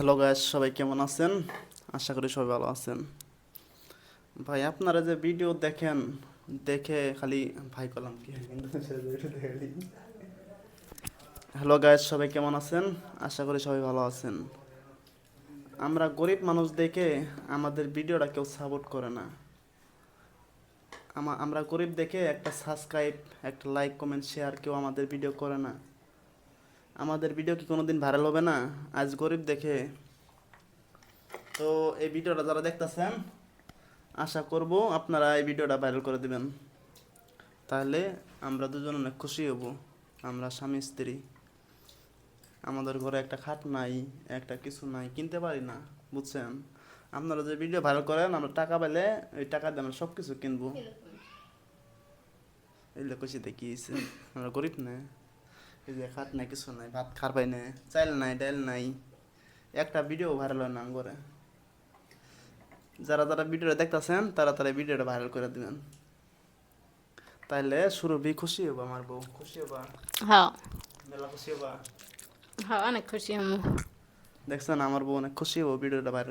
Hello guys, সবাই কেমন আছেন? আশা করি সবাই ভালো আছেন। ভাই আপনারা যে ভিডিও দেখেন, দেখে খালি ভাই কলাম কি হ্যালো গাইস, সবাই কেমন আছেন? আশা করি সবাই ভালো আছেন। আমরা গরিব মানুষ দেখে আমাদের ভিডিওটা কেউ সাপোর্ট করে না। আমরা গরিব দেখে একটা সাবস্ক্রাইব, একটা লাইক, কমেন্ট, শেয়ার কেউ আমাদের ভিডিও করে না। আমাদের ভিডিও কি কোনোদিন ভাইরাল হবে না? আজ গরিব দেখে। তো এই ভিডিওটা যারা দেখতেছেন, আশা করব আপনারা এই ভিডিওটা ভাইরাল করে দিবেন। তাহলে আমরা দুজন অনেক খুশি হব। আমরা স্বামী স্ত্রী, আমাদের ঘরে একটা খাট নাই, একটা কিছু নাই, কিনতে পারি না, বুঝছেন? আপনারা যে ভিডিও ভাইরাল করেন, আমরা টাকা পেলে ওই টাকা দিয়ে আমরা সব কিছু কিনবো। এগুলো খুশি দেখিয়েছে, আমরা গরিব না। এই যে খাট নাই, কিছু নাই, ভাত খার পাই না, চাইল নাই, ডাইল নাই, একটা ভিডিও ভাইরাল হয় না করে। যারা যারা ভিডিওটা দেখতেছেন তারা তারা ভিডিওটা ভাইরাল করে দিবেন। তাইলে সুরভি খুশি হবো, আমার বউ খুশি হবা, হ্যাঁ। মেলা খুশি হবা। হ্যাঁ, অনেক খুশি আমি। দেখছেন, আমার বউ অনেক খুশি হবো ভিডিওটা ভাইরাল